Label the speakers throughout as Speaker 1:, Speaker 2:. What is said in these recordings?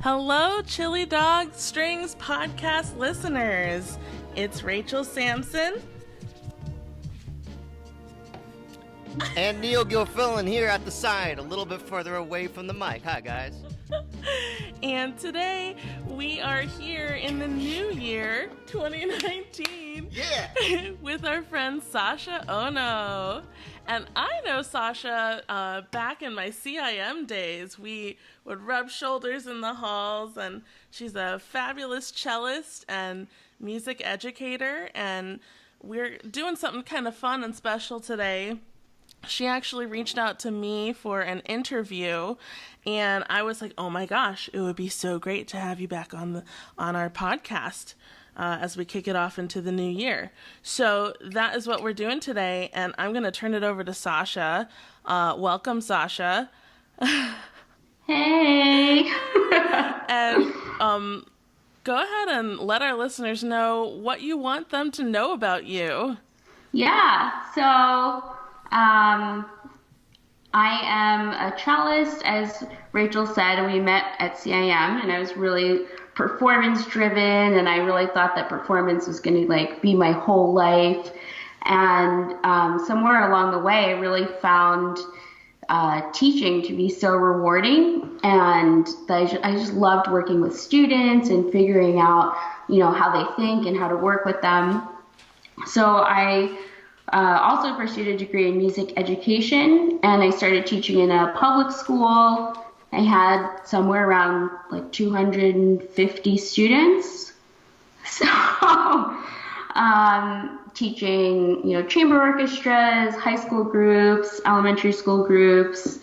Speaker 1: Hello, Chili Dog Strings podcast listeners. It's Rachel Samson.
Speaker 2: And Neil Gilfillan here at the side, a little bit further away from the mic. Hi, guys.
Speaker 1: And today we are here in the new year, 2019, with our friend Sasha Ono. And I know Sasha back in my CIM days. We would rub shoulders in the halls, and she's a fabulous cellist and music educator. And we're doing something kind of fun and special today. She actually reached out to me for an interview, and I was like, oh my gosh, it would be so great to have you back on our podcast as we kick it off into the new year. So that is what we're doing today, and I'm going to turn it over to Sasha. Welcome, Sasha.
Speaker 3: Hey!
Speaker 1: And go ahead and let our listeners know what you want them to know about you.
Speaker 3: Yeah, so I am a cellist, as Rachel said, and we met at CIM, and I was really performance driven, and I really thought that performance was going to be my whole life. And somewhere along the way, I really found teaching to be so rewarding, and I just loved working with students and figuring out, how they think and how to work with them. So I also pursued a degree in music education, and I started teaching in a public school. I had somewhere around 250 students. So teaching, chamber orchestras, high school groups, elementary school groups.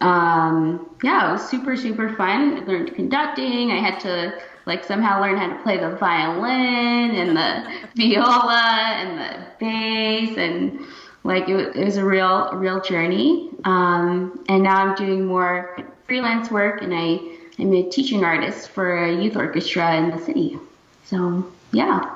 Speaker 3: It was super, super fun. I learned conducting. I had to somehow learn how to play the violin and the viola and the bass, and it was a real journey. And now I'm doing more freelance work, and I'm a teaching artist for a youth orchestra in the city. So yeah.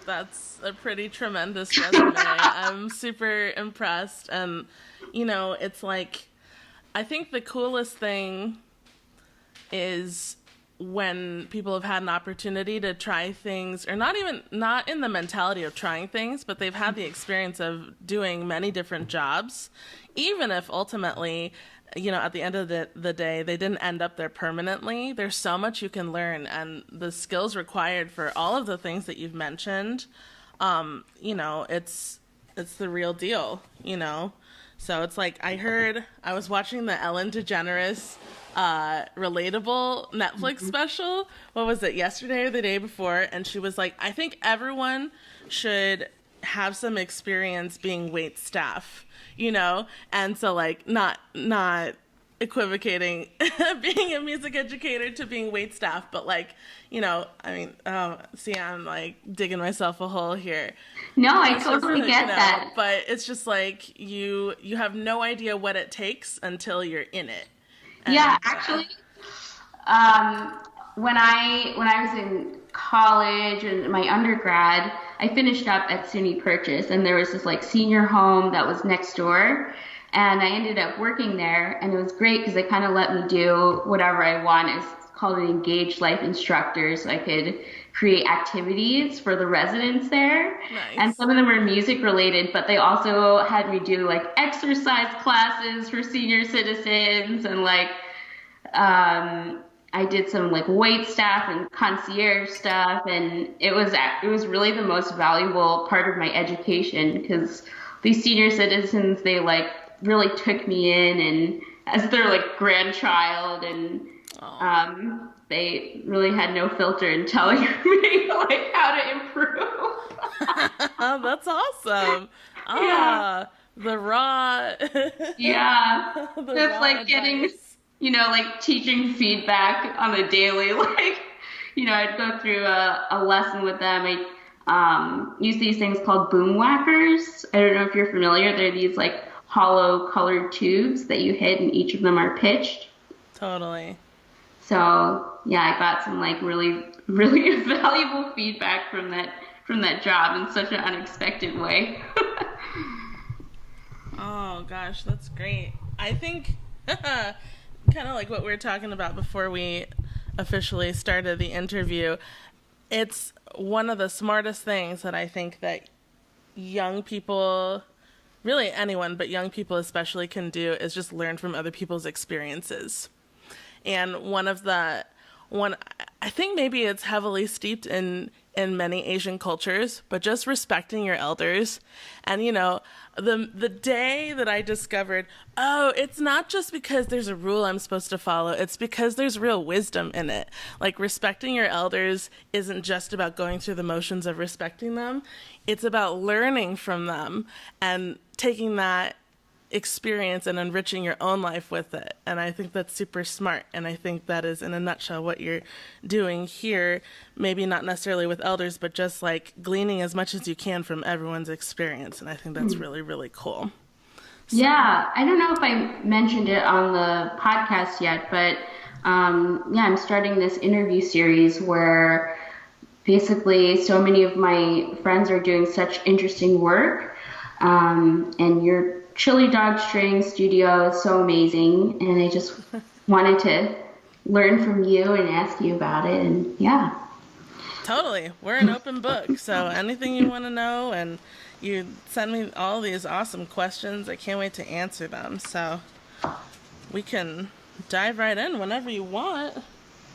Speaker 1: That's a pretty tremendous resume. I'm super impressed, and it's I think the coolest thing is when people have had an opportunity to try things, or not in the mentality of trying things, but they've had the experience of doing many different jobs, even if ultimately, at the end of the day, they didn't end up there permanently. There's so much you can learn, and the skills required for all of the things that you've mentioned, it's the real deal, So it's I was watching the Ellen DeGeneres relatable Netflix special. What was it, yesterday or the day before? And she was like, I think everyone should have some experience being wait staff, and so not equivocating being a music educator to being wait staff, but see, I'm digging myself a hole here.
Speaker 3: No, I totally get that.
Speaker 1: But it's just you have no idea what it takes until you're in it. And,
Speaker 3: actually, when I was in college and my undergrad, I finished up at SUNY Purchase, and there was this senior home that was next door, and I ended up working there, and it was great because they kind of let me do whatever I want. It's called an engaged life instructor, so I could create activities for the residents there.
Speaker 1: Nice. And
Speaker 3: some of them were music related, but they also had me do exercise classes for senior citizens, and I did some wait staff and concierge stuff, and it was really the most valuable part of my education, because these senior citizens, they really took me in and as their grandchild, and they really had no filter in telling me how to improve.
Speaker 1: Oh, that's awesome.
Speaker 3: Yeah.
Speaker 1: The raw.
Speaker 3: Yeah. It's getting, teaching feedback on the daily. I'd go through a lesson with them. I use these things called boom whackers. I don't know if you're familiar. They're these hollow colored tubes that you hit, and each of them are pitched.
Speaker 1: Totally.
Speaker 3: So yeah, I got some really, really valuable feedback from that job in such an unexpected way.
Speaker 1: Oh gosh, that's great. I think kind of like what we were talking about before we officially started the interview, it's one of the smartest things that I think that young people, really anyone, but young people especially, can do is just learn from other people's experiences. And I think maybe it's heavily steeped in many Asian cultures, but just respecting your elders. And, the day that I discovered, it's not just because there's a rule I'm supposed to follow, it's because there's real wisdom in it. Like, respecting your elders isn't just about going through the motions of respecting them. It's about learning from them and taking that experience and enriching your own life with it. And I think that's super smart. And I think that is, in a nutshell, what you're doing here. Maybe not necessarily with elders, but just like gleaning as much as you can from everyone's experience. And I think that's really, really cool. So.
Speaker 3: Yeah, I don't know if I mentioned it on the podcast yet, but I'm starting this interview series where basically so many of my friends are doing such interesting work, and your Chili Dog String Studio is so amazing, and I just wanted to learn from you and ask you about it, and yeah.
Speaker 1: Totally. We're an open book, so anything you want to know, and you send me all these awesome questions, I can't wait to answer them, so we can dive right in whenever you want.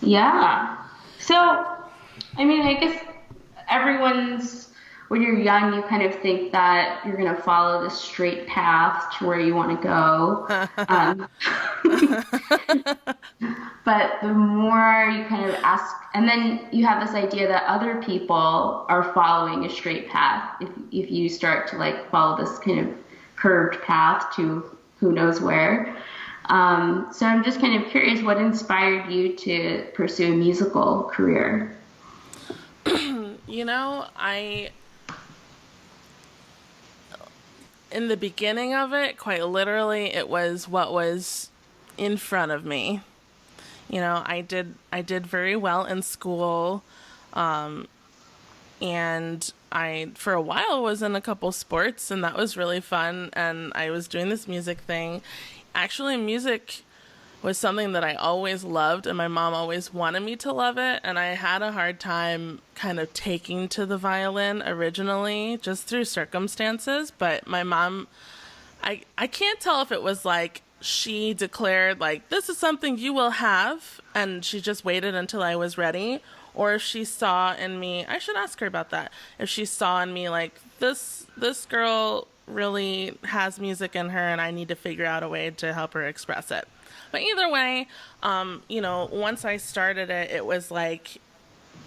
Speaker 3: Yeah. So, I guess when you're young, you kind of think that you're going to follow this straight path to where you want to go. But the more you kind of ask, and then you have this idea that other people are following a straight path if you start to like follow this kind of curved path to who knows where. So I'm just kind of curious, what inspired you to pursue a musical career?
Speaker 1: In the beginning of it, quite literally, it was what was in front of me. I did very well in school, and I, for a while, was in a couple sports, and that was really fun, and I was doing this music thing. Actually, music was something that I always loved, and my mom always wanted me to love it, and I had a hard time kind of taking to the violin originally, just through circumstances, but my mom, I can't tell if it was like she declared, like, this is something you will have, and she just waited until I was ready, or if she saw in me, I should ask her about that, if she saw in me, like, this girl really has music in her, and I need to figure out a way to help her express it. But either way, once I started it, it was like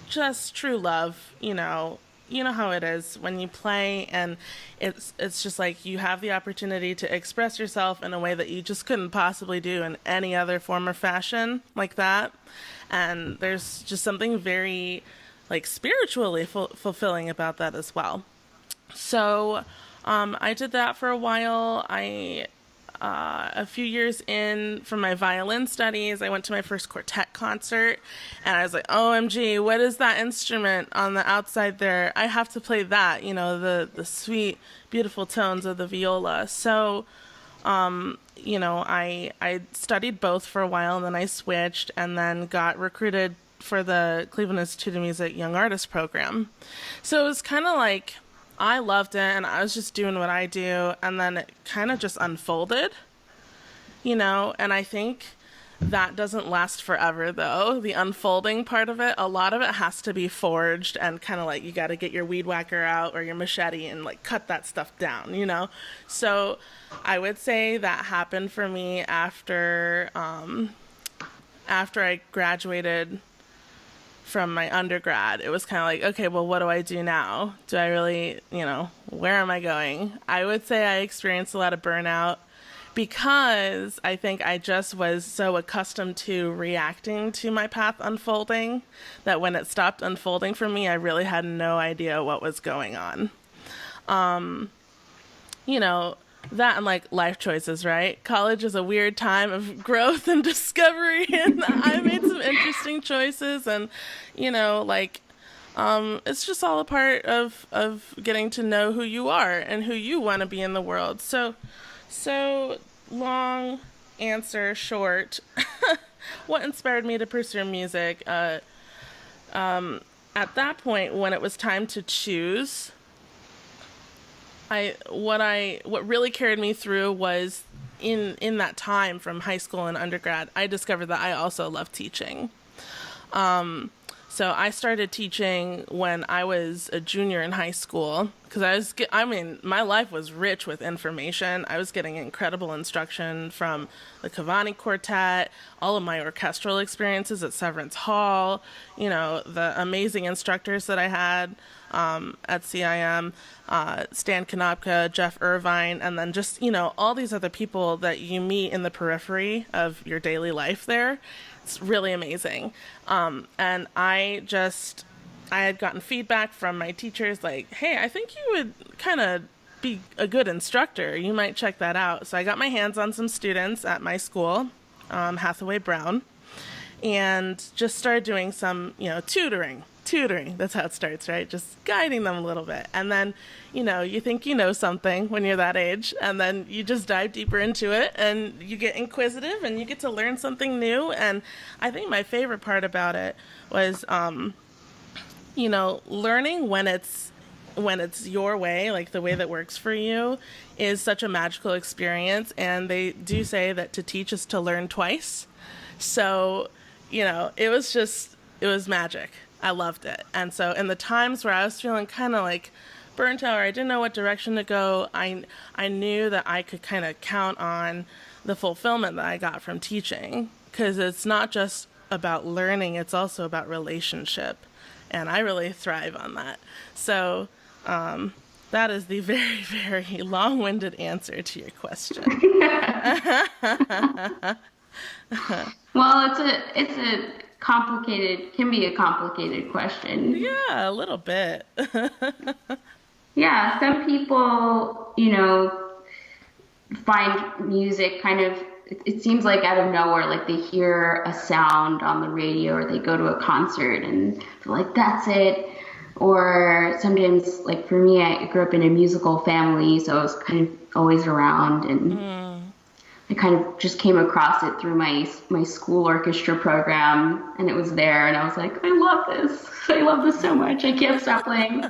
Speaker 1: just true love. You know how it is when you play, and it's just like you have the opportunity to express yourself in a way that you just couldn't possibly do in any other form or fashion like that. And there's just something very like spiritually fulfilling about that as well. So I did that for a while. A few years in from my violin studies, I went to my first quartet concert, and I was like, OMG, what is that instrument on the outside there? I have to play that, the sweet, beautiful tones of the viola. So, I studied both for a while, and then I switched, and then got recruited for the Cleveland Institute of Music Young Artist Program. So it was kind of like, I loved it, and I was just doing what I do, and then it kind of just unfolded, and I think that doesn't last forever, though. The unfolding part of it, a lot of it has to be forged, and kind of like you got to get your weed whacker out or your machete and like cut that stuff down, So I would say that happened for me after I graduated from my undergrad. It was kind of like, okay, well, what do I do now? Do I really, where am I going? I would say I experienced a lot of burnout because I think I just was so accustomed to reacting to my path unfolding that when it stopped unfolding for me, I really had no idea what was going on. That and like life choices, right? College is a weird time of growth and discovery, and I made some interesting choices, and it's just all a part of getting to know who you are and who you want to be in the world. So long answer short. what inspired me to pursue music. At that point, when it was time to choose, what really carried me through was in that time from high school and undergrad, I discovered that I also love teaching. So I started teaching when I was a junior in high school because my life was rich with information. I was getting incredible instruction from the Cavani Quartet, all of my orchestral experiences at Severance Hall, the amazing instructors that I had at CIM, Stan Konopka, Jeff Irvine, and then just, all these other people that you meet in the periphery of your daily life there. It's really amazing. And I had gotten feedback from my teachers like, hey, I think you would kind of be a good instructor. You might check that out. So I got my hands on some students at my school, Hathaway Brown, and just started doing some, tutoring. That's how it starts, right? Just guiding them a little bit. And then, you think you know something when you're that age, and then you just dive deeper into it and you get inquisitive and you get to learn something new. And I think my favorite part about it was, learning when it's your way, like the way that works for you, is such a magical experience. And they do say that to teach is to learn twice. So, it was magic. I loved it. And so in the times where I was feeling kind of like burnt out or I didn't know what direction to go, I knew that I could kind of count on the fulfillment that I got from teaching, because it's not just about learning, it's also about relationship. And I really thrive on that. So that is the very, very long-winded answer to your question.
Speaker 3: Well, it's a can be a complicated question.
Speaker 1: Yeah, a little bit.
Speaker 3: Yeah, some people, find music kind of, it seems like out of nowhere, like they hear a sound on the radio or they go to a concert and they're like, that's it. Or sometimes, like for me, I grew up in a musical family, so I was kind of always around, and I kind of just came across it through my school orchestra program, and it was there, and I was like, I love this. I love this so much. I can't stop playing.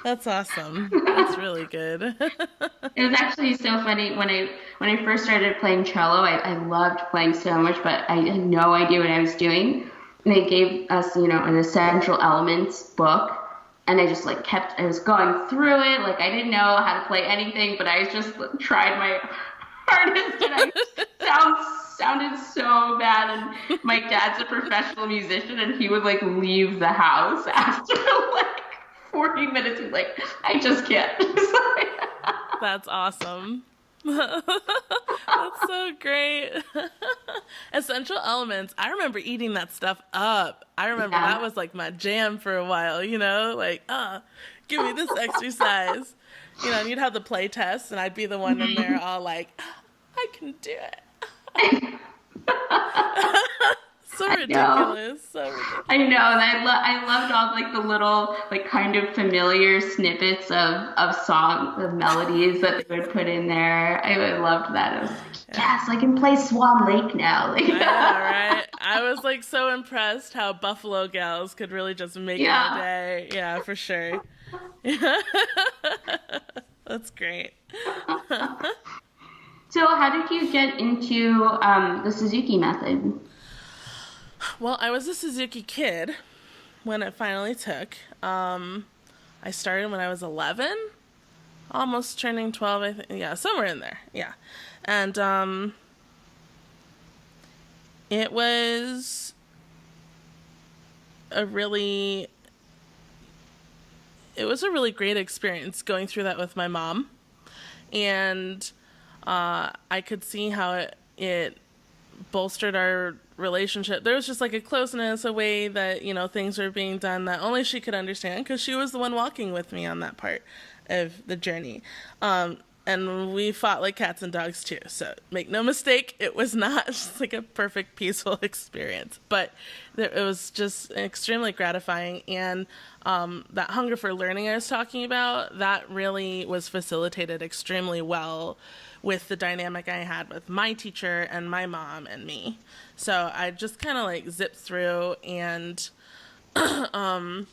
Speaker 1: That's awesome. That's really good.
Speaker 3: It was actually so funny when I first started playing cello. I loved playing so much, but I had no idea what I was doing. And they gave us, an essential elements book, and I just I was going through it. Like I didn't know how to play anything, but I just tried my hardest, and I sounded so bad. And my dad's a professional musician, and he would leave the house after 40 minutes. He's like, I just can't.
Speaker 1: That's awesome. That's so great. Essential elements. I remember eating that stuff up. I remember that was my jam for a while, give me this exercise. And you'd have the play test, and I'd be the one in there all like, I can do it. So ridiculous. So ridiculous. I know. And I loved all the little kind of familiar snippets of songs, of melodies that they would put in there. I loved that. I was like, yes, I can play Swan Lake now. I know, right? I was so impressed how Buffalo Gals could really just make my day. Yeah, for sure. That's great.
Speaker 3: So how did you get into the Suzuki method?
Speaker 1: Well, I was a Suzuki kid when it finally took. I started when I was 11, almost turning 12, I think. Yeah, somewhere in there. Yeah. And it was a really great experience going through that with my mom. And I could see how it bolstered our relationship. There was just a closeness, a way that, things were being done that only she could understand, because she was the one walking with me on that part of the journey. And and we fought like cats and dogs too. So make no mistake, it was not just like a perfect, peaceful experience, but it was just extremely gratifying. And that hunger for learning I was talking about, that really was facilitated extremely well with the dynamic I had with my teacher and my mom and me. So I just kind of like zipped through, and from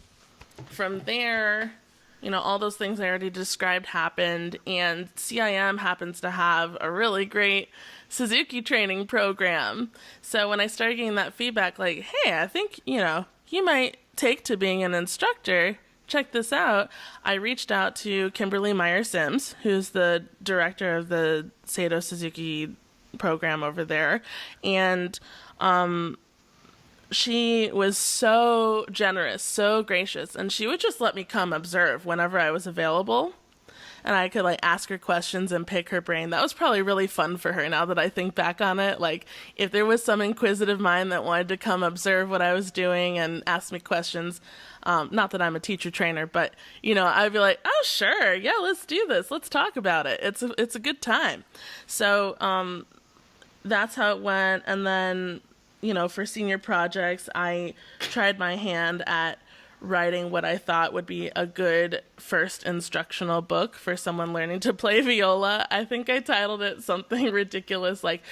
Speaker 1: there, you know, all those things I already described happened, and CIM happens to have a really great Suzuki training program. So when I started getting that feedback, like, hey, I think, you know, you might take to being an instructor, check this out. I reached out to Kimberly Meyer-Sims, who's the director of the Sato Suzuki program over there, and she was so generous, so gracious, and she would just let me come observe whenever I was available, and I could like ask her questions and pick her brain. That was probably really fun for her now that I think back on it. Like, if there was some inquisitive mind that wanted to come observe what I was doing and ask me questions, not that I'm a teacher trainer, but, you know, I'd be like, oh, sure, yeah, let's do this. Let's talk about it. It's a good time. So that's how it went. And then, you know, for senior projects, I tried my hand at writing what I thought would be a good first instructional book for someone learning to play viola. I think I titled it something ridiculous like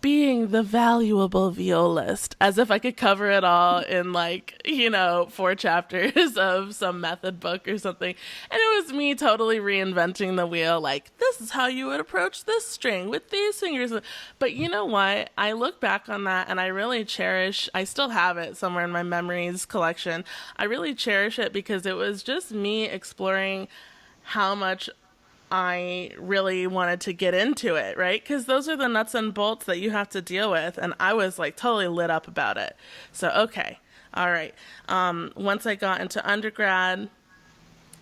Speaker 1: Being the Valuable Violist, as if I could cover it all in like, you know, 4 chapters of some method book or something. And it was me totally reinventing the wheel, like, this is how you would approach this string with these fingers. But you know what? I look back on that and I really cherish, I still have it somewhere in my memories collection. I really cherish it because it was just me exploring how much I really wanted to get into it, right? Because those are the nuts and bolts that you have to deal with, and I was like totally lit up about it. So, okay, all right. Once I got into undergrad,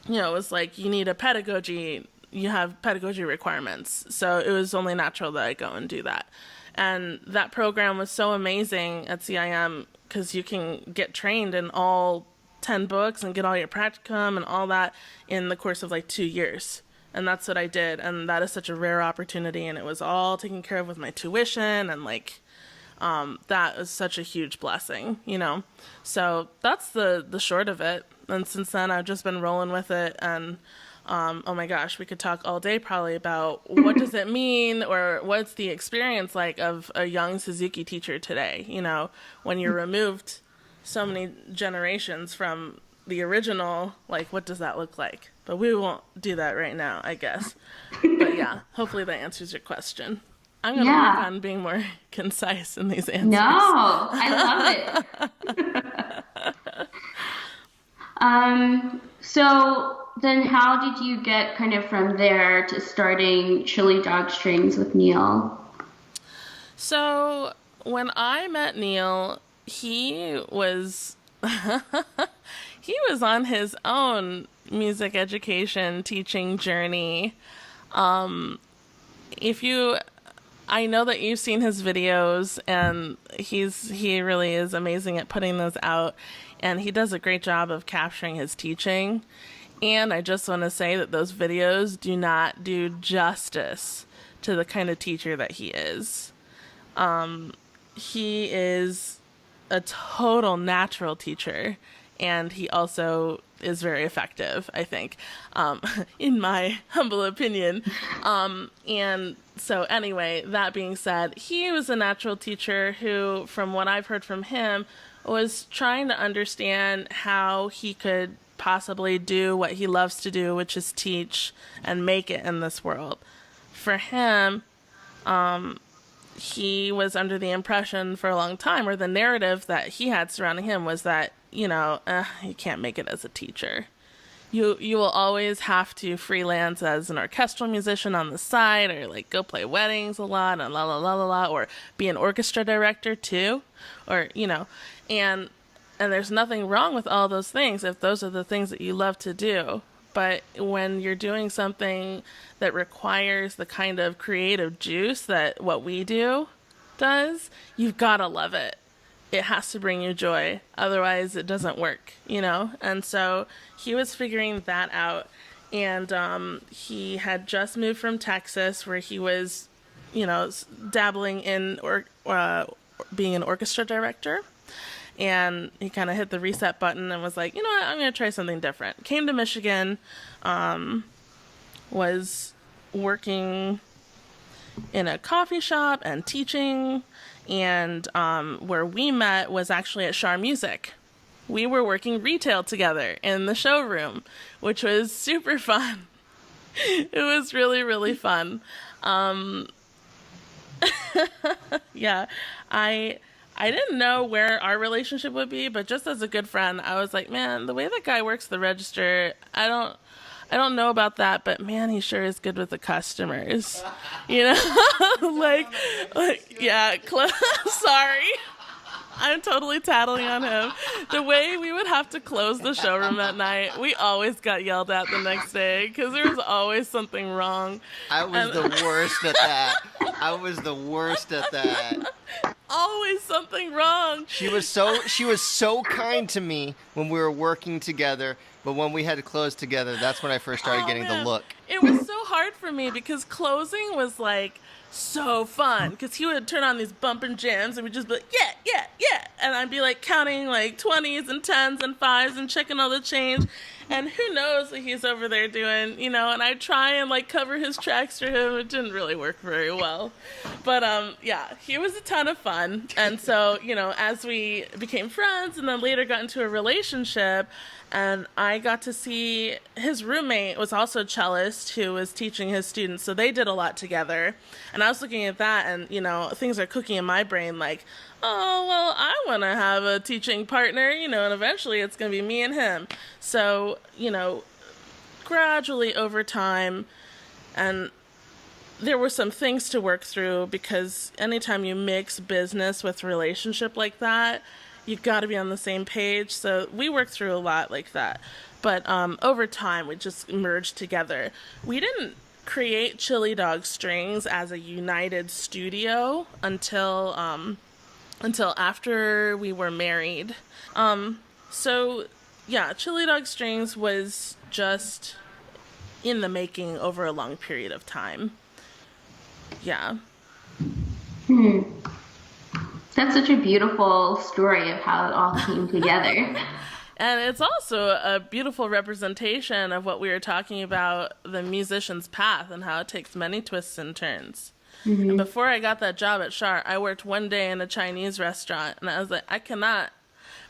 Speaker 1: you know, it was like you need a pedagogy, you have pedagogy requirements. So it was only natural that I go and do that. And that program was so amazing at CIM because you can get trained in all 10 books and get all your practicum and all that in the course of like 2 years. And that's what I did. And that is such a rare opportunity. And it was all taken care of with my tuition. And like, that was such a huge blessing, you know? So that's the short of it. And since then I've just been rolling with it. And, oh my gosh, we could talk all day probably about what does it mean or what's the experience like of a young Suzuki teacher today, you know, when you're removed so many generations from the original, like what does that look like? But we won't do that right now, I guess. But yeah, hopefully that answers your question. I'm going to work on being more concise in these answers.
Speaker 3: No, I love it. So then how did you get kind of from there to starting Chili Dog Strings with Neil?
Speaker 1: So when I met Neil, he was he was on his own music education teaching journey. I know that you've seen his videos, and he really is amazing at putting those out, and he does a great job of capturing his teaching. And I just want to say that those videos do not do justice to the kind of teacher that he is. He is a total natural teacher, and he also is very effective, I think, in my humble opinion. And so anyway, that being said, he was a natural teacher who, from what I've heard from him, was trying to understand how he could possibly do what he loves to do, which is teach and make it in this world. For him, he was under the impression for a long time, or the narrative that he had surrounding him was that, you know, you can't make it as a teacher. You will always have to freelance as an orchestral musician on the side, or like go play weddings a lot and la la la la la, or be an orchestra director too, or, you know, and there's nothing wrong with all those things if those are the things that you love to do. But when you're doing something that requires the kind of creative juice that what we do does, you've got to love it. It has to bring you joy. Otherwise, it doesn't work, you know? And so he was figuring that out. And he had just moved from Texas, where he was, dabbling in being an orchestra director. And he kind of hit the reset button and was like, you know what, I'm going to try something different. Came to Michigan, was working in a coffee shop and teaching. And where we met was actually at Shar Music. We were working retail together in the showroom, which was super fun. It was really, really fun. Yeah, I didn't know where our relationship would be, but just as a good friend, I was like, man, the way that guy works the register, I don't know about that, but man, he sure is good with the customers. Like yeah, sorry. I'm totally tattling on him. The way we would have to close the showroom at night, we always got yelled at the next day because there was always something wrong.
Speaker 2: I was the worst at that.
Speaker 1: Always something wrong.
Speaker 2: She was so kind to me when we were working together, but when we had to close together, that's when I first started getting the look.
Speaker 1: It was so hard for me because closing was like so fun because he would turn on these bumping jams and we'd just be like, yeah, yeah, yeah. And I'd be like counting like 20s and 10s and 5s and checking all the change. And who knows what he's over there doing, and I'd try and like cover his tracks for him. It didn't really work very well. But yeah, he was a ton of fun. And so, as we became friends and then later got into a relationship, and I got to see his roommate was also a cellist who was teaching his students. So they did a lot together. And I was looking at that and, things are cooking in my brain like, oh, well, I want to have a teaching partner, and eventually it's going to be me and him. So, gradually over time, and there were some things to work through because anytime you mix business with relationship like that, you've got to be on the same page. So we worked through a lot like that. But over time, we just merged together. We didn't create Chili Dog Strings as a united studio until after we were married. So yeah, Chili Dog Strings was just in the making over a long period of time. Yeah.
Speaker 3: That's such a beautiful story of how it all came together.
Speaker 1: And it's also a beautiful representation of what we were talking about, the musician's path and how it takes many twists and turns. Mm-hmm. And before I got that job at Char, I worked one day in a Chinese restaurant, and I was like, I cannot.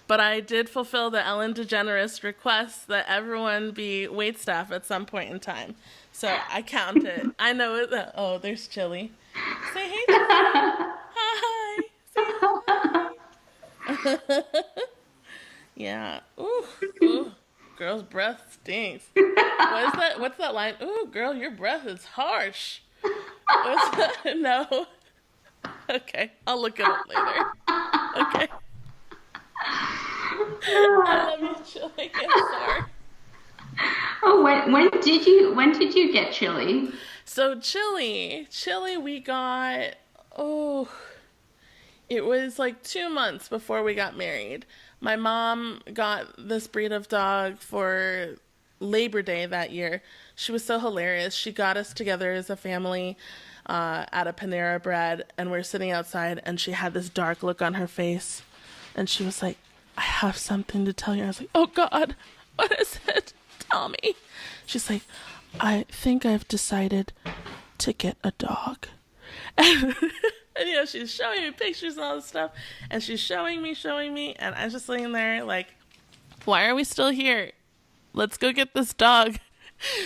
Speaker 1: But I did fulfill the Ellen DeGeneres request that everyone be waitstaff at some point in time. So I counted. I know it. Oh, there's Chili. Say hey, Chili. Hi. Say hi. Yeah. Ooh. Girl's breath stinks. What is that? What's that line? Ooh, girl, your breath is harsh. What's that? No. Okay, I'll look it up later. Okay. I love you, Chili. I'm sorry.
Speaker 3: Oh, when did you get Chili?
Speaker 1: So Chili, we got, it was like 2 months before we got married. My mom got this breed of dog for Labor Day that year. She was so hilarious. She got us together as a family at a Panera Bread, and we're sitting outside, and she had this dark look on her face, and she was like, I have something to tell you. I was like, oh God, what is it? Tell me. She's like, I think I've decided to get a dog. And she's showing me pictures and all this stuff, and she's showing me, and I'm just sitting there like, why are we still here? Let's go get this dog.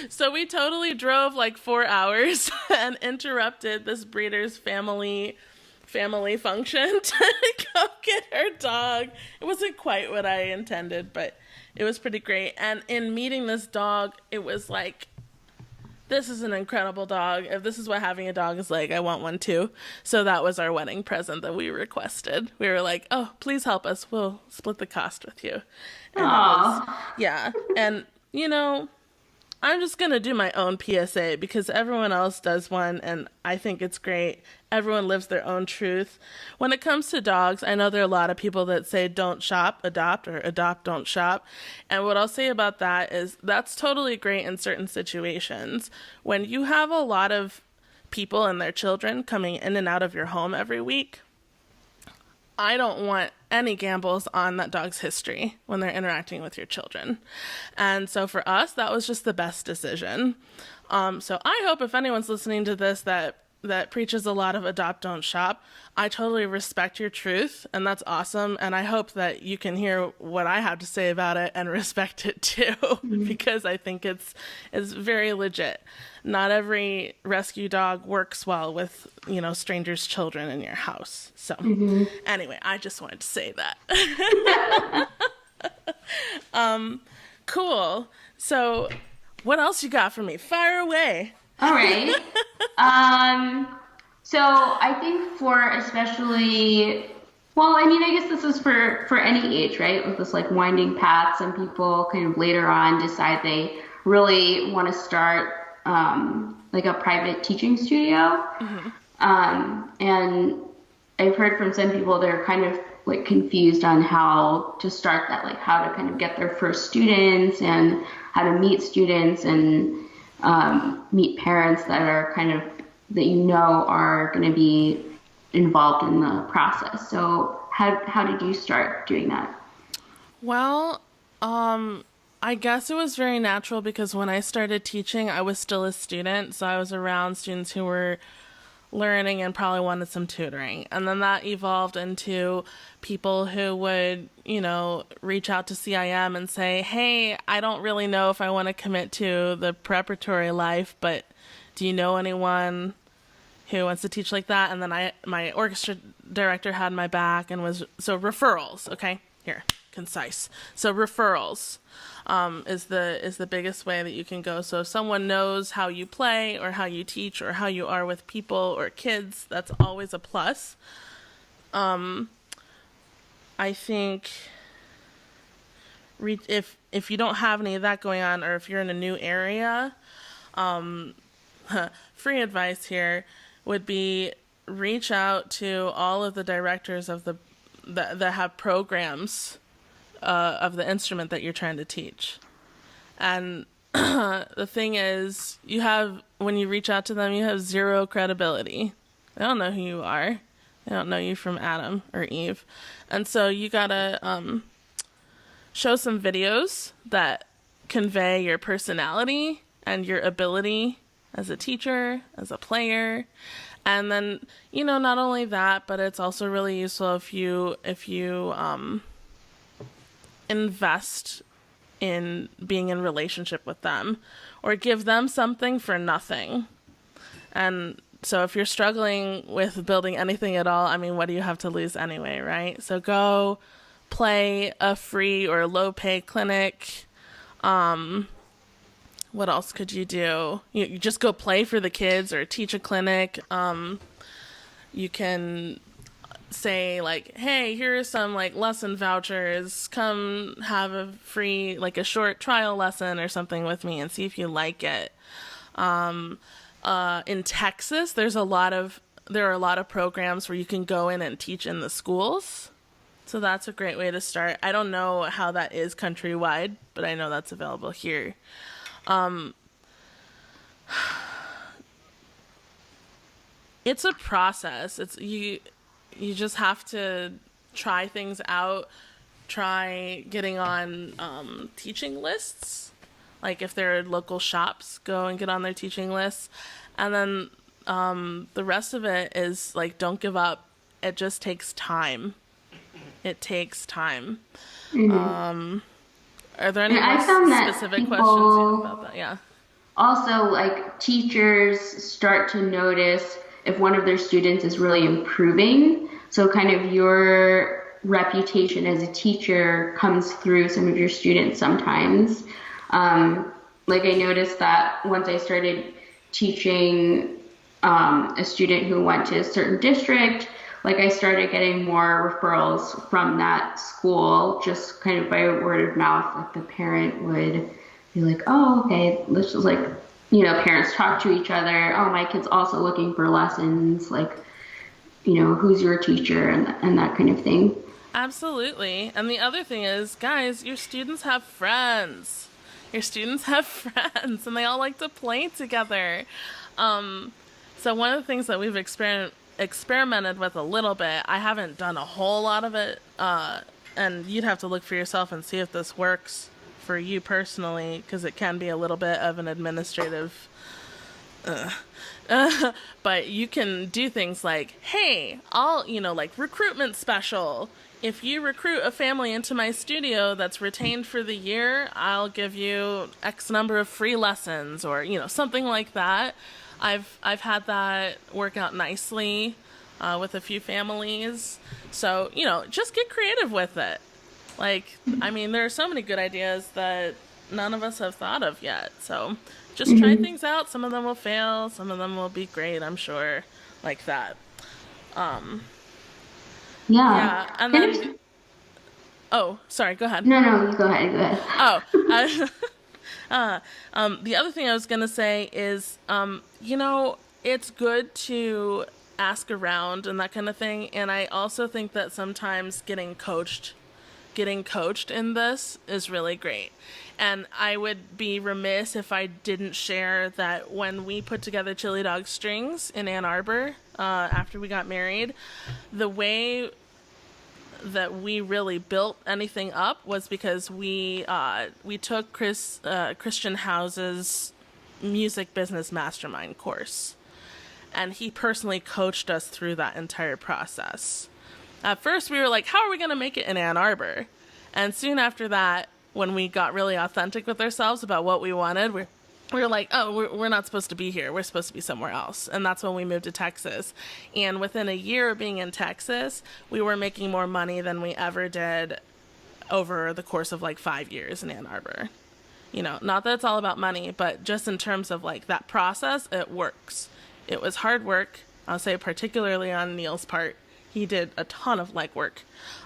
Speaker 1: So we totally drove like 4 hours and interrupted this breeder's family function to go get her dog. It wasn't quite what I intended, but it was pretty great. And in meeting this dog, it was like, this is an incredible dog. If this is what having a dog is like, I want one too. So that was our wedding present that we requested. We were like, oh, please help us. We'll split the cost with you. And yeah. And, I'm just going to do my own PSA because everyone else does one, and I think it's great. everyone lives their own truth. When it comes to dogs, I know there are a lot of people that say don't shop, adopt, or adopt, don't shop. And what I'll say about that is that's totally great in certain situations. When you have a lot of people and their children coming in and out of your home every week, I don't want any gambles on that dog's history when they're interacting with your children. And so for us, that was just the best decision. So I hope if anyone's listening to this that preaches a lot of adopt, don't shop, I totally respect your truth, and that's awesome. And I hope that you can hear what I have to say about it and respect it too, because I think it's very legit. Not every rescue dog works well with, strangers' children in your house. So anyway, I just wanted to say that. Cool. So what else you got for me? Fire away.
Speaker 3: All right. So I think for especially, I guess this is for any age, right? With this like winding path, some people kind of later on decide they really want to start like a private teaching studio. And I've heard from some people they're kind of like confused on how to start that, like how to kind of get their first students and how to meet students and meet parents that are kind of that are going to be involved in the process. So how did you start doing that?
Speaker 1: Well, I guess it was very natural because when I started teaching, I was still a student. So I was around students who were learning and probably wanted some tutoring. And then that evolved into people who would, reach out to CIM and say, hey, I don't really know if I want to commit to the preparatory life, but do you know anyone who wants to teach like that? And then my orchestra director had my back and so referrals. Okay, here, concise. So referrals is the biggest way that you can go. So if someone knows how you play or how you teach or how you are with people or kids, that's always a plus. I think if you don't have any of that going on, or if you're in a new area, free advice here would be reach out to all of the directors of that have programs of the instrument that you're trying to teach. And the thing is, when you reach out to them, you have zero credibility. They don't know who you are. They don't know you from Adam or Eve. And so you gotta show some videos that convey your personality and your ability as a teacher, as a player. And then, not only that, but it's also really useful if you invest in being in relationship with them or give them something for nothing. And so if you're struggling with building anything at all, what do you have to lose anyway, right? So go play a free or low pay clinic. What else could you do? You just go play for the kids or teach a clinic. You can say like, hey, here are some like lesson vouchers. Come have a free, like a short trial lesson or something with me and see if you like it. In Texas, there are a lot of programs where you can go in and teach in the schools. So that's a great way to start. I don't know how that is countrywide, but I know that's available here. It's a process. You just have to try things out, try getting on teaching lists. Like if there are local shops, go and get on their teaching lists. And then the rest of it is like, don't give up. It just takes time. It takes time. Mm-hmm. Are there any specific questions about that? Yeah.
Speaker 3: Also, like teachers start to notice if one of their students is really improving. So kind of your reputation as a teacher comes through some of your students sometimes. Like I noticed that once I started teaching a student who went to a certain district, like I started getting more referrals from that school just kind of by word of mouth. Like the parent would be like, oh, okay, let's just like, parents talk to each other. Oh, my kid's also looking for lessons. Like, who's your teacher and that kind of thing.
Speaker 1: Absolutely. And the other thing is, guys, your students have friends. Your students have friends, and they all like to play together. So one of the things that we've experimented with a little bit, I haven't done a whole lot of it, and you'd have to look for yourself and see if this works for you personally, because it can be a little bit of an administrative but you can do things like, hey, like recruitment special. If you recruit a family into my studio that's retained for the year, I'll give you X number of free lessons, or, something like that. I've had that work out nicely with a few families. So, just get creative with it. There are so many good ideas that none of us have thought of yet. So just try things out. Some of them will fail. Some of them will be great, I'm sure, like that. Yeah. And then, oh, sorry, go ahead.
Speaker 3: No, you go ahead.
Speaker 1: The other thing I was going to say is, it's good to ask around and that kind of thing. And I also think that sometimes getting coached in this is really great. And I would be remiss if I didn't share that when we put together Chili Dog Strings in Ann Arbor, after we got married, the way that we really built anything up was because we took Christian House's music business mastermind course, and he personally coached us through that entire process. At first we were like, how are we going to make it in Ann Arbor? And soon after that, when we got really authentic with ourselves about what we wanted, we were like, oh, we're not supposed to be here. We're supposed to be somewhere else. And that's when we moved to Texas. And within a year of being in Texas, we were making more money than we ever did over the course of 5 years in Ann Arbor. Not that it's all about money, but just in terms of that process, it works. It was hard work. I'll say particularly on Neil's part. He did a ton of legwork.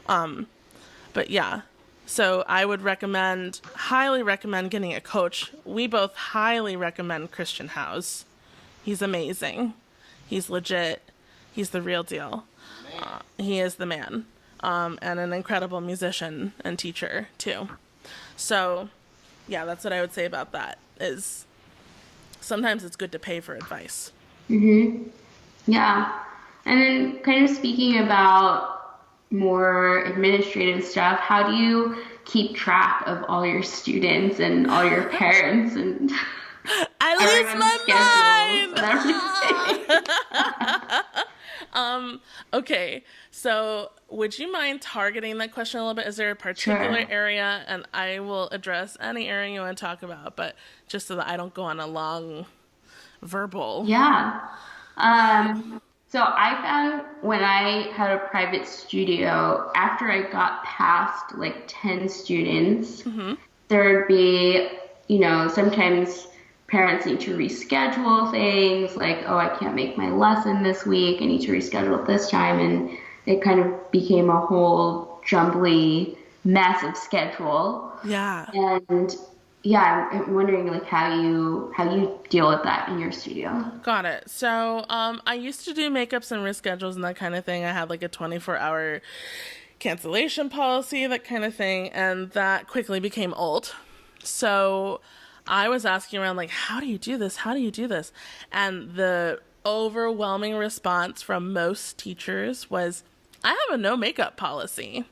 Speaker 1: But yeah. So I would highly recommend getting a coach. We both highly recommend Christian House. He's amazing. He's legit. He's the real deal. He is the man. And an incredible musician and teacher, too. So, yeah, that's what I would say about that, is sometimes it's good to pay for advice.
Speaker 3: Mm-hmm. Yeah. And then kind of speaking about more administrative stuff, how do you keep track of all your students and all your parents and
Speaker 1: I lose my mind? Okay, so would you mind targeting that question a little bit? Is there a particular area? And I will address any area you want to talk about, but just so that I don't go on a long verbal.
Speaker 3: Yeah. So I found when I had a private studio, after I got past 10 students, there'd be, sometimes parents need to reschedule things, oh, I can't make my lesson this week, I need to reschedule it this time, and it kind of became a whole jumbly mess of schedule.
Speaker 1: Yeah.
Speaker 3: And yeah, I'm wondering how you deal with that in your studio.
Speaker 1: Got it. So I used to do makeups and reschedules and that kind of thing. I had a 24-hour cancellation policy, that kind of thing, and that quickly became old. So I was asking around, how do you do this? How do you do this? And the overwhelming response from most teachers was, I have a no makeup policy.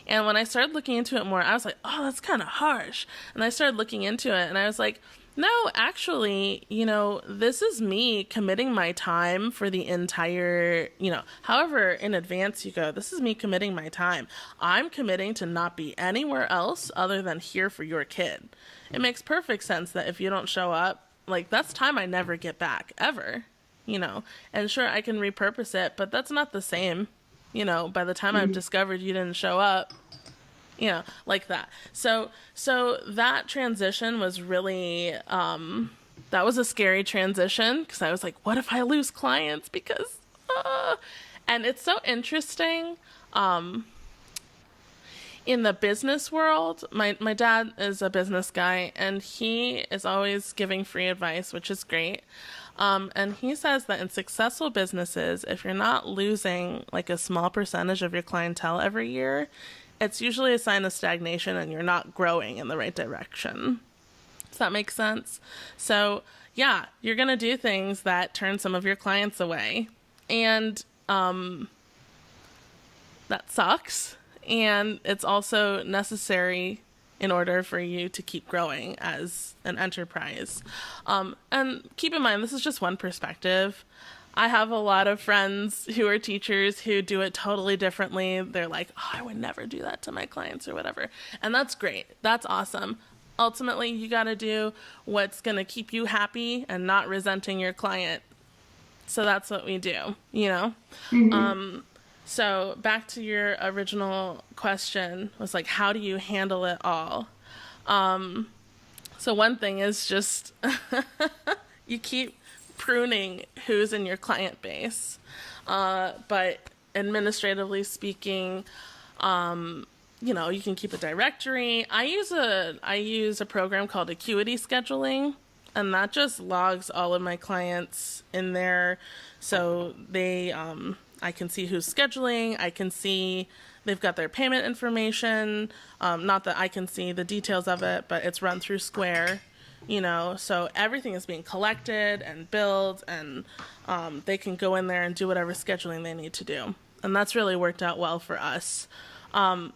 Speaker 1: And when I started looking into it more, I was like, oh, that's kind of harsh. And I started looking into it, and I was like, no, actually, this is me committing my time for the entire, however in advance you go, this is me committing my time. I'm committing to not be anywhere else other than here for your kid. It makes perfect sense that if you don't show up, that's time I never get back, ever, And sure, I can repurpose it, but that's not the same. By the time I've discovered you didn't show up, like that. So that transition was really, that was a scary transition, because I was like, what if I lose clients? Because, and it's so interesting. In the business world, my dad is a business guy, and he is always giving free advice, which is great. And he says that in successful businesses, if you're not losing like a small percentage of your clientele every year, it's usually a sign of stagnation and you're not growing in the right direction. Does that make sense? So yeah, you're going to do things that turn some of your clients away. And that sucks. And it's also necessary in order for you to keep growing as an enterprise. And keep in mind, this is just one perspective. I have a lot of friends who are teachers who do it totally differently. They're like, oh, I would never do that to my clients or whatever. And that's great. That's awesome. Ultimately, you got to do what's going to keep you happy and not resenting your client. So that's what we do, you know? Mm-hmm. So back to your original question was like, how do you handle it all? So one thing is just you keep pruning who's in your client base. But administratively speaking, you know, you can keep a directory. I use a program called Acuity Scheduling, and that just logs all of my clients in there. So they, I can see who's scheduling. I can see they've got their payment information. Not that I can see the details of it, but it's run through Square, you know, so everything is being collected and billed, and they can go in there and do whatever scheduling they need to do. And that's really worked out well for us. I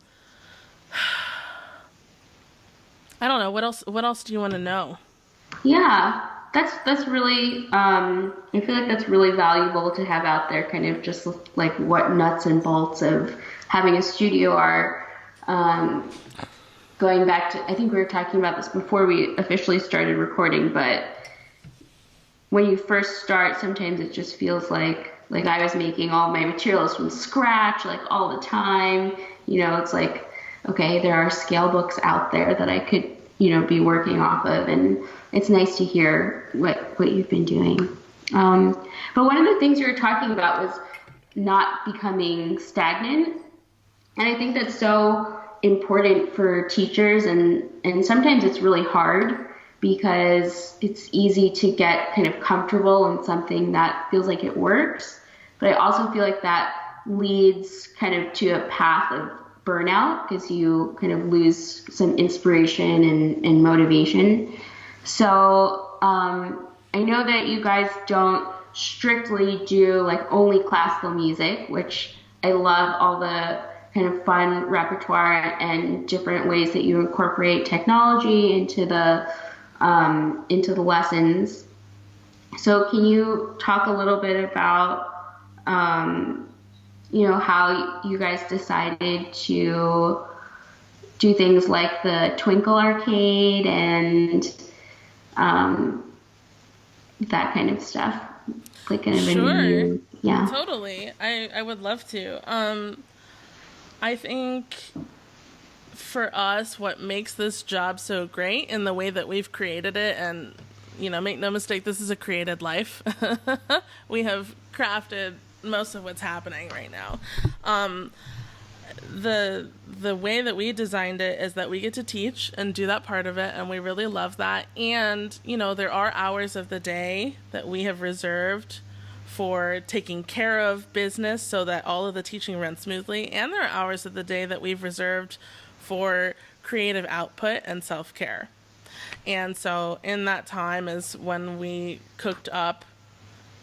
Speaker 1: don't know. What else do you want to know?
Speaker 3: Yeah, that's really, I feel like that's really valuable to have out there, kind of just like what nuts and bolts of having a studio are. Going back to, I think we were talking about this before we officially started recording, but when you first start, sometimes it just feels like I was making all my materials from scratch, like all the time. You know, it's like, okay, there are scale books out there that I could, you know, be working off of, and it's nice to hear what you've been doing. But one of the things you were talking about was not becoming stagnant, and I think that's so important for teachers, and sometimes it's really hard because it's easy to get kind of comfortable in something that feels like it works. But I also feel like that leads kind of to a path of burnout because you kind of lose some inspiration and motivation. So I know that you guys don't strictly do like only classical music, which I love all the kind of fun repertoire and different ways that you incorporate technology into the lessons. So can you talk a little bit about, you know, how you guys decided to do things like the Twinkle Arcade and that kind of stuff? Like kind of
Speaker 1: Sure.
Speaker 3: Yeah.
Speaker 1: Totally. I would love to. I think for us, what makes this job so great in the way that we've created it, and, you know, make no mistake, this is a created life. We have crafted most of what's happening right now. The way that we designed it is that we get to teach and do that part of it, and we really love that. And, you know, there are hours of the day that we have reserved for taking care of business so that all of the teaching runs smoothly. And there are hours of the day that we've reserved for creative output and self-care. And so in that time is when we cooked up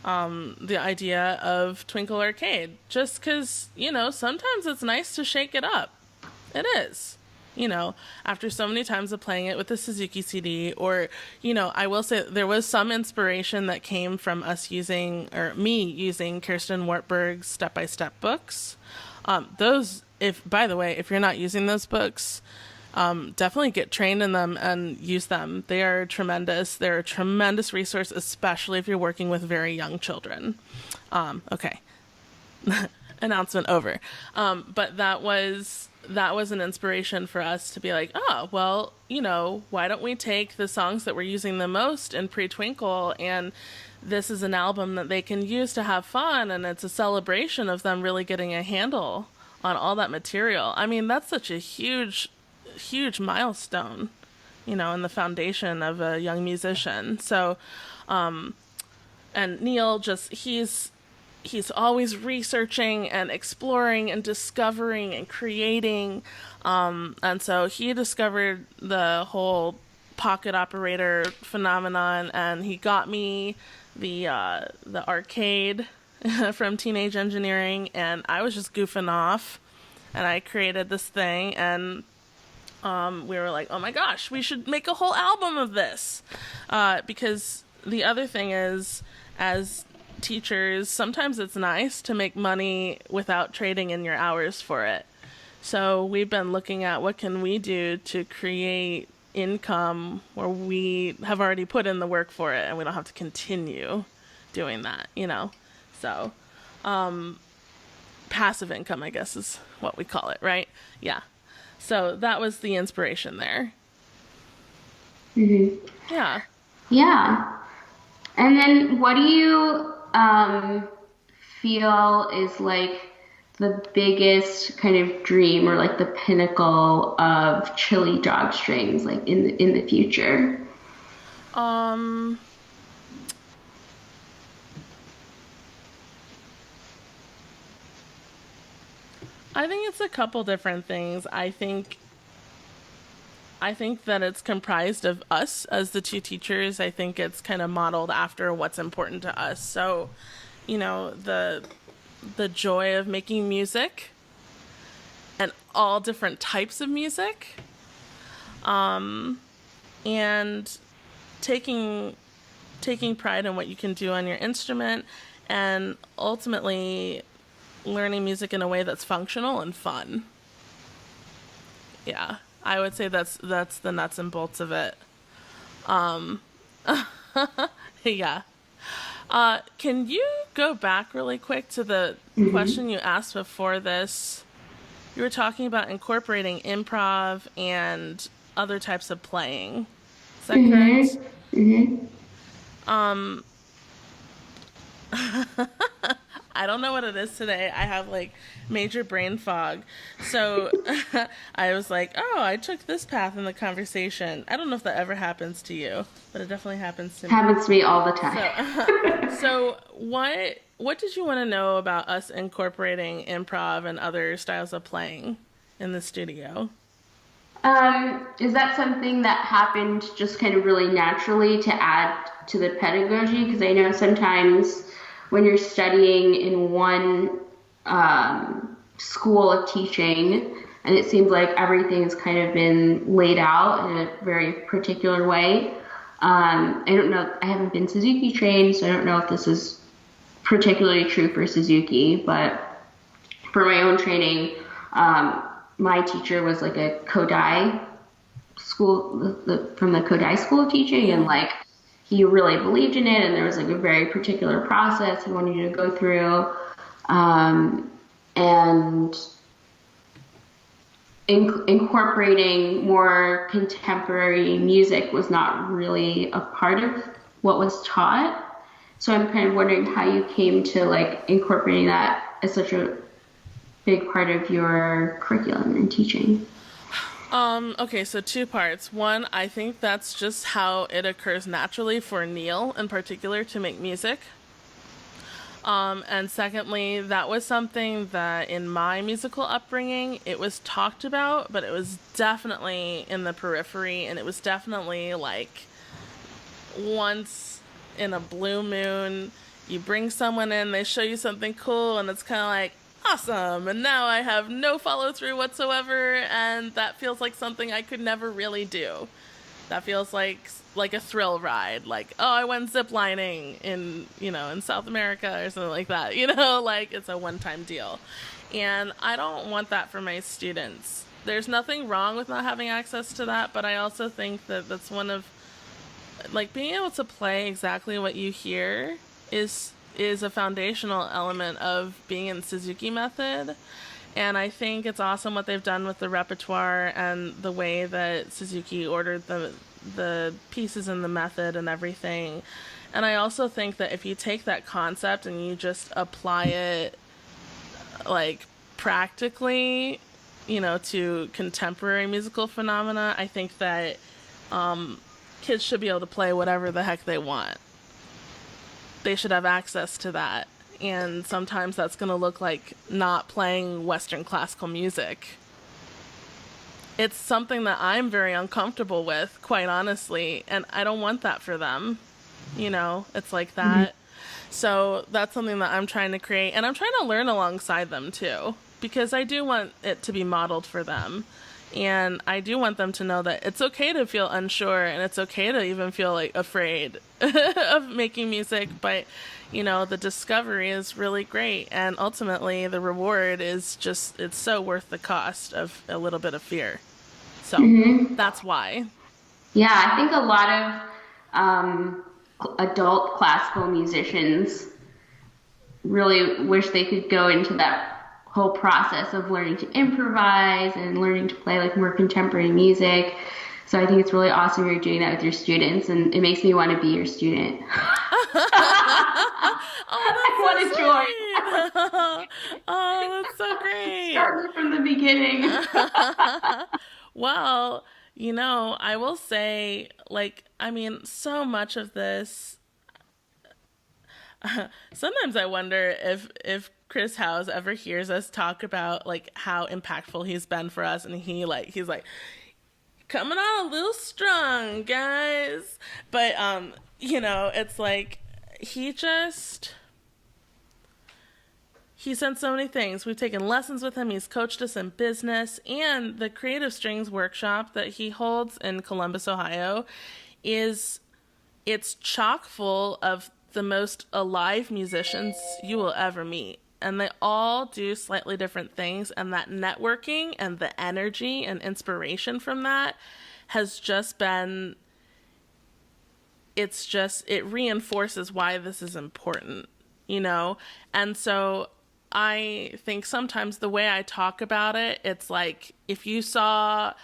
Speaker 1: the idea of Twinkle Arcade. Just because, you know, sometimes it's nice to shake it up. It is. You know, after so many times of playing it with the Suzuki CD, or, you know, I will say there was some inspiration that came from us using, or me using Kirsten Wartburg's step-by-step books. Those, by the way, if you're not using those books, definitely get trained in them and use them. They are tremendous. They're a tremendous resource, especially if you're working with very young children. Okay. Announcement over. But that was an inspiration for us to be like, oh, well, you know, why don't we take the songs that we're using the most in Pre-Twinkle, and this is an album that they can use to have fun, and it's a celebration of them really getting a handle on all that material. I mean, that's such a huge milestone, you know, in the foundation of a young musician. So and Neil just, he's always researching and exploring and discovering and creating. And so he discovered the whole pocket operator phenomenon, and he got me the arcade from Teenage Engineering, and I was just goofing off, and I created this thing, and we were like, oh my gosh, we should make a whole album of this. Because the other thing is, as teachers, sometimes it's nice to make money without trading in your hours for it. So we've been looking at what can we do to create income where we have already put in the work for it and we don't have to continue doing that, you know? So, passive income, I guess, is what we call it, right? Yeah. So that was the inspiration there.
Speaker 3: Mm-hmm.
Speaker 1: Yeah.
Speaker 3: Yeah. And then what do you feel is like the biggest kind of dream or like the pinnacle of Chili Dog Strings, like in the future?
Speaker 1: I think it's a couple different things. I think that it's comprised of us as the two teachers. I think it's kind of modeled after what's important to us. So, you know, the joy of making music and all different types of music, and taking pride in what you can do on your instrument, and ultimately learning music in a way that's functional and fun. Yeah, I would say that's the nuts and bolts of it. Yeah. Can you go back really quick to the question you asked before this? You were talking about incorporating improv and other types of playing. Is that correct?
Speaker 3: Mm-hmm.
Speaker 1: I don't know what it is today. I have like major brain fog. So I was like, oh, I took this path in the conversation. I don't know if that ever happens to you, but it definitely happens to me.
Speaker 3: Happens to me all the time.
Speaker 1: So what did you want to know about us incorporating improv and other styles of playing in the studio?
Speaker 3: Is that something that happened just kind of really naturally to add to the pedagogy? Because I know sometimes when you're studying in one school of teaching, and it seems like everything's kind of been laid out in a very particular way. I don't know, I haven't been Suzuki trained, so I don't know if this is particularly true for Suzuki, but for my own training, my teacher was like a Kodai school, from the Kodai school of teaching, and like he really believed in it, and there was like a very particular process he wanted you to go through, and incorporating more contemporary music was not really a part of what was taught. So I'm kind of wondering how you came to like incorporating that as such a big part of your curriculum and teaching.
Speaker 1: Okay, so two parts. One, I think that's just how it occurs naturally for Neil in particular to make music. And secondly, that was something that in my musical upbringing, it was talked about, but it was definitely in the periphery, and it was definitely like once in a blue moon, you bring someone in, they show you something cool, and it's kind of like, awesome, and now I have no follow-through whatsoever, and that feels like something I could never really do. That feels like a thrill ride, like, oh, I went ziplining in South America or something like that, like it's a one-time deal. And I don't want that for my students. There's nothing wrong with not having access to that, but I also think that that's one of, like, being able to play exactly what you hear is a foundational element of being in Suzuki method. And I think it's awesome what they've done with the repertoire and the way that Suzuki ordered the pieces in the method and everything. And I also think that if you take that concept and you just apply it like practically, to contemporary musical phenomena, I think that kids should be able to play whatever the heck they want. they should have access to that. And sometimes that's going to look like not playing Western classical music. It's something that I'm very uncomfortable with, quite honestly, and I don't want that for them. It's like that. So that's something that I'm trying to create, and I'm trying to learn alongside them too, because I do want it to be modeled for them. And I do want them to know that it's okay to feel unsure, and it's okay to even feel like afraid of making music, but the discovery is really great, and ultimately the reward is just, it's so worth the cost of a little bit of fear. So that's why.
Speaker 3: Yeah, I think a lot of adult classical musicians really wish they could go into that whole process of learning to improvise and learning to play like more contemporary music. So I think it's really awesome you're doing that with your students, and it makes me want to be your student. I want to join.
Speaker 1: Oh, that's so great.
Speaker 3: Starting from the beginning.
Speaker 1: Well, I will say, so much of this, sometimes I wonder if Chris Howes ever hears us talk about how impactful he's been for us, and he's like coming on a little strong, guys. But it's like he's done so many things. We've taken lessons with him. He's coached us in business, and the Creative Strings workshop that he holds in Columbus, Ohio, it's chock full of the most alive musicians you will ever meet. And they all do slightly different things, and that networking and the energy and inspiration from that has just been, it reinforces why this is important, And so I think sometimes the way I talk about it, it's like, if you saw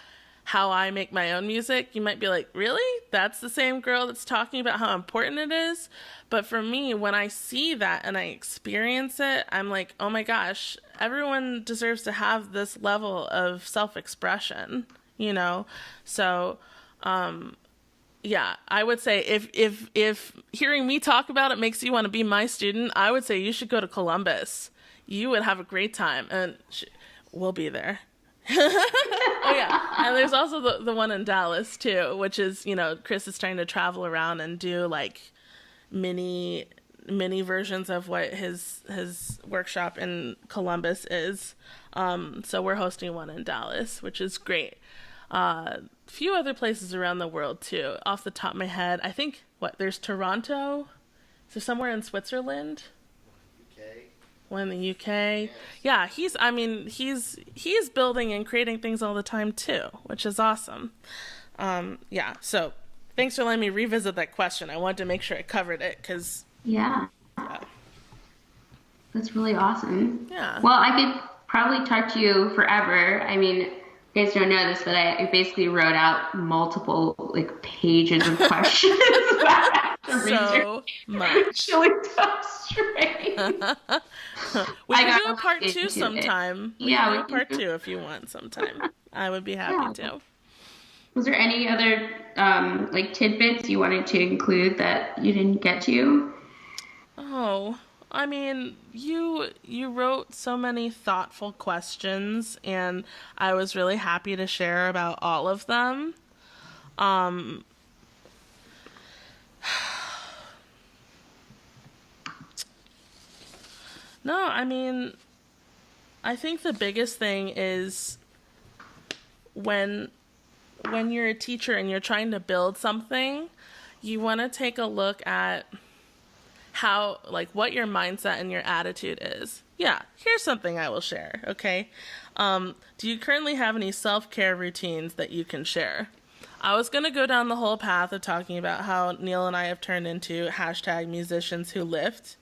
Speaker 1: how I make my own music, you might be like, really? That's the same girl that's talking about how important it is? But for me, when I see that and I experience it, I'm like, oh my gosh, everyone deserves to have this level of self-expression, So, yeah, I would say if hearing me talk about it makes you want to be my student, I would say you should go to Columbus. You would have a great time, and we'll be there. Oh yeah, and there's also the one in Dallas too, which is, Chris is trying to travel around and do mini versions of what his workshop in Columbus is. So we're hosting one in Dallas, which is great. Few other places around the world too. Off the top of my head, I think there's Toronto. Is there somewhere in Switzerland? One in the UK. Yeah, he's building and creating things all the time too, which is awesome. Yeah, so thanks for letting me revisit that question. I wanted to make sure I covered it because
Speaker 3: yeah, that's really awesome.
Speaker 1: Yeah.
Speaker 3: Well, I could probably talk to you forever. I mean, you guys don't know this, but I basically wrote out multiple pages of questions.
Speaker 1: So much.
Speaker 3: Really tough straight.
Speaker 1: We can do a part 2 sometime.
Speaker 3: Yeah,
Speaker 1: we can do a part 2 if you want sometime. I would be happy to.
Speaker 3: Was there any other tidbits you wanted to include that you didn't get to?
Speaker 1: Oh, I mean, you wrote so many thoughtful questions, and I was really happy to share about all of them. No, I mean, I think the biggest thing is when you're a teacher and you're trying to build something, you want to take a look at how, what your mindset and your attitude is. Yeah, here's something I will share, okay? Do you currently have any self-care routines that you can share? I was going to go down the whole path of talking about how Neil and I have turned into #musicians who lift,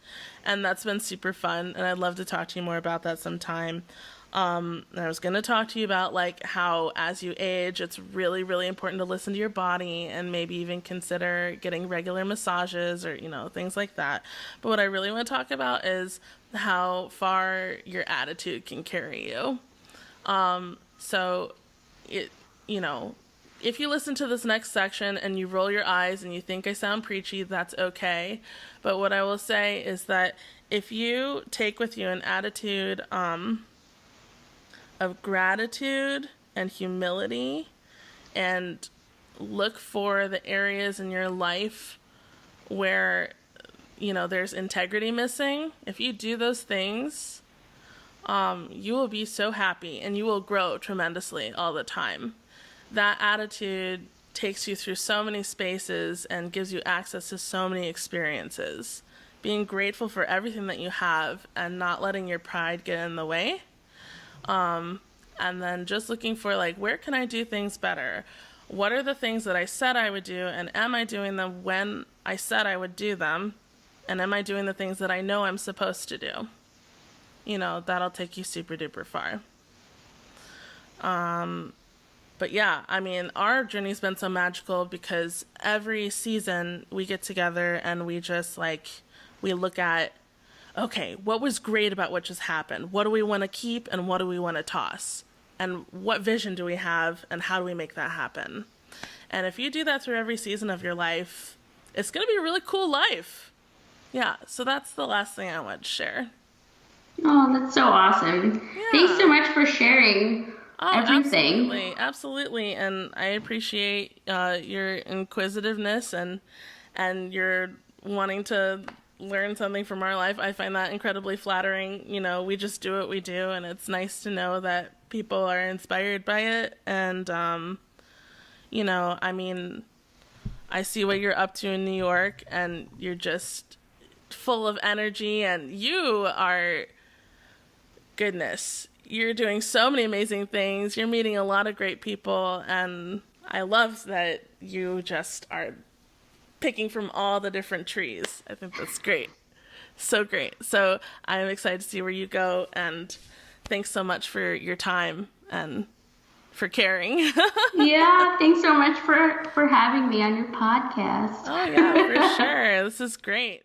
Speaker 1: and that's been super fun, and I'd love to talk to you more about that sometime. And I was going to talk to you about how as you age, it's really, really important to listen to your body and maybe even consider getting regular massages or, things like that. But what I really want to talk about is how far your attitude can carry you. So if you listen to this next section and you roll your eyes and you think I sound preachy, that's okay. But what I will say is that if you take with you an attitude of gratitude and humility, and look for the areas in your life where, there's integrity missing, if you do those things, you will be so happy and you will grow tremendously all the time. That attitude takes you through so many spaces and gives you access to so many experiences. Being grateful for everything that you have and not letting your pride get in the way. And then just looking for, where can I do things better? What are the things that I said I would do, and am I doing them when I said I would do them? And am I doing the things that I know I'm supposed to do? That'll take you super duper far. But yeah, our journey's been so magical because every season we get together and we just we look at, okay, what was great about what just happened? What do we want to keep and what do we want to toss? And what vision do we have and how do we make that happen? And if you do that through every season of your life, it's going to be a really cool life. Yeah, so that's the last thing I want to share.
Speaker 3: Oh, that's so awesome. Yeah. Thanks so much for sharing everything.
Speaker 1: Absolutely. And I appreciate your inquisitiveness and your wanting to learn something from our life. I find that incredibly flattering. We just do what we do, and it's nice to know that people are inspired by it. And, I see what you're up to in New York, and you're just full of energy, and you are, goodness, you're doing so many amazing things. You're meeting a lot of great people, and I love that you just are picking from all the different trees. I think that's great. So great. So I'm excited to see where you go, and thanks so much for your time and for caring.
Speaker 3: Yeah, thanks so much for having me on your podcast.
Speaker 1: Oh yeah, for sure. This is great.